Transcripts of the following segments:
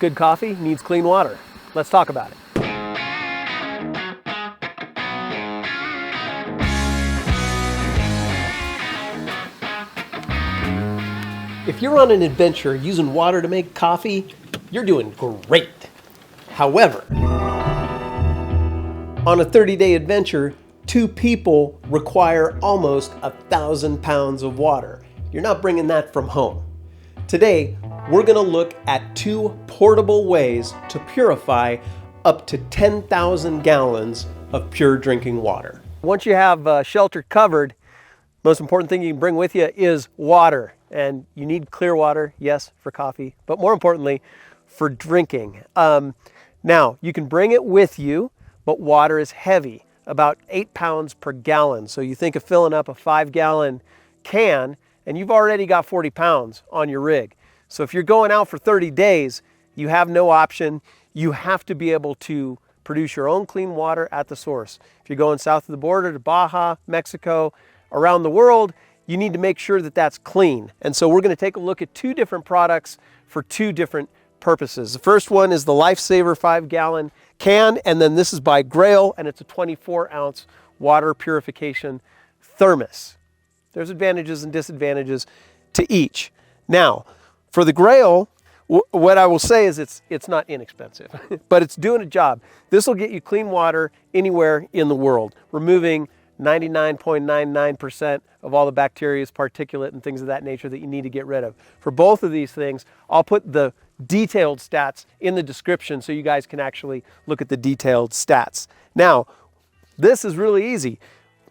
good coffee needs clean water. Let's talk about it. If you're on an adventure using water to make coffee, you're doing great. However, on a 30-day adventure, 2 people require almost 1,000 pounds of water. You're not bringing that from home. Today, we're going to look at 2 portable ways to purify up to 10,000 gallons of pure drinking water. Once you have shelter covered, most important thing you can bring with you is water. And you need clear water, yes, for coffee, but more importantly, for drinking. Now, you can bring it with you, but water is heavy, about 8 pounds per gallon. So you think of filling up a 5-gallon can, and you've already got 40 pounds on your rig. So if you're going out for 30 days, you have no option. You have to be able to produce your own clean water at the source. If you're going south of the border to Baja, Mexico, around the world, you need to make sure that that's clean. And so we're going to take a look at 2 different products for 2 different purposes. The first one is the LIFESAVER 5-gallon can, and then this is by Grail, and it's a 24-ounce water purification thermos. There's advantages and disadvantages to each. Now, for the Grail, what I will say is it's not inexpensive, but it's doing a job. This will get you clean water anywhere in the world, removing 99.99% of all the bacteria, particulate, and things of that nature that you need to get rid of. For both of these things, I'll put the detailed stats in the description so you guys can actually look at the detailed stats. Now, this is really easy.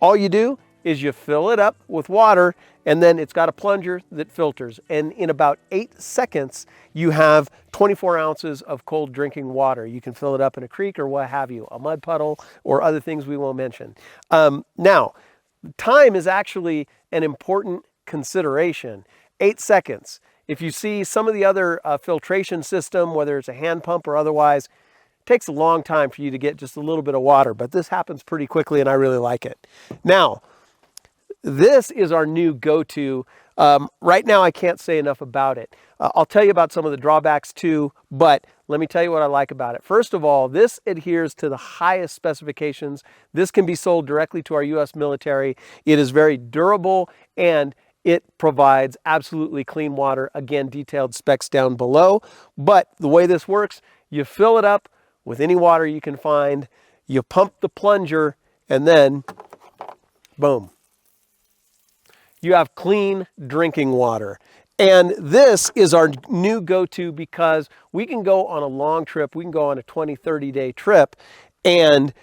All you do is you fill it up with water, and then it's got a plunger that filters. And in about 8 seconds, you have 24 ounces of cold drinking water. You can fill it up in a creek or what have you, a mud puddle or other things we won't mention. Now, time is actually an important consideration. 8 seconds. If you see some of the other filtration system, whether it's a hand pump or otherwise, it takes a long time for you to get just a little bit of water, but this happens pretty quickly and I really like it. Now, this is our new go-to. Right now, I can't say enough about it. I'll tell you about some of the drawbacks too, but let me tell you what I like about it. First of all, this adheres to the highest specifications. This can be sold directly to our U.S. military. It is very durable and it provides absolutely clean water. Again, detailed specs down below. But the way this works, you fill it up with any water you can find, you pump the plunger, and then boom. You have clean drinking water. And this is our new go-to because we can go on a long trip. We can go on a 20, 30-day trip and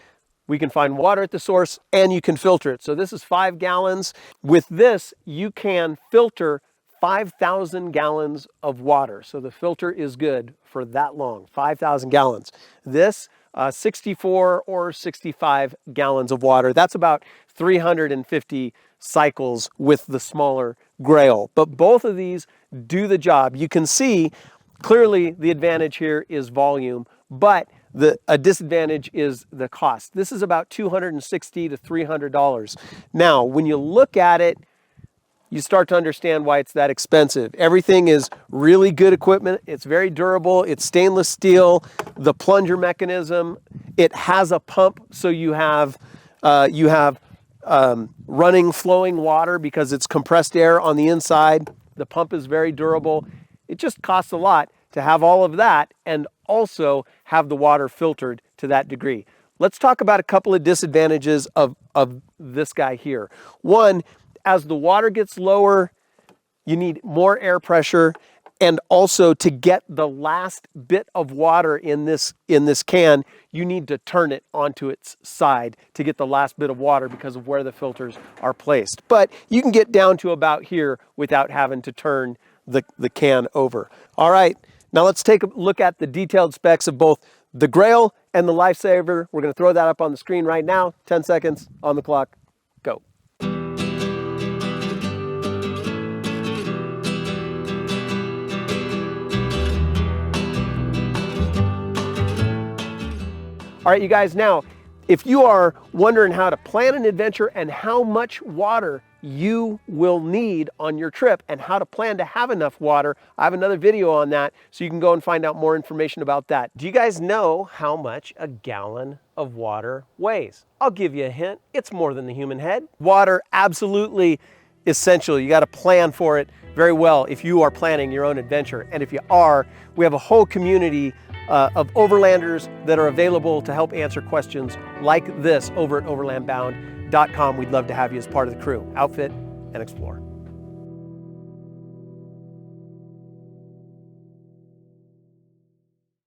we can find water at the source and you can filter it. So this is 5 gallons. With this, you can filter 5,000 gallons of water. So the filter is good for that long, 5,000 gallons. This 64 or 65 gallons of water. That's about 350 cycles with the smaller Grail. But both of these do the job. You can see clearly the advantage here is volume, but a disadvantage is the cost. This is about $260 to $300. Now, when you look at it, you start to understand why it's that expensive. Everything is really good equipment. It's very durable. It's stainless steel. The plunger mechanism, it has a pump, so you have running, flowing water because it's compressed air on the inside. The pump is very durable. It just costs a lot to have all of that and also have the water filtered to that degree. Let's talk about a couple of disadvantages of this guy here. One, as the water gets lower, you need more air pressure, and also to get the last bit of water in this can, you need to turn it onto its side to get the last bit of water because of where the filters are placed. But you can get down to about here without having to turn the can over. All right, now let's take a look at the detailed specs of both the Grail and the LIFESAVER. We're going to throw that up on the screen right now. 10 seconds on the clock. Go. All right, you guys, now, if you are wondering how to plan an adventure and how much water you will need on your trip and how to plan to have enough water. I have another video on that, so you can go and find out more information about that. Do you guys know how much a gallon of water weighs? I'll give you a hint. It's more than the human head. Water, absolutely essential. You got to plan for it very well if you are planning your own adventure. And if you are, we have a whole community of overlanders that are available to help answer questions like this over at overlandbound.com. We'd love to have you as part of the crew. Outfit and explore.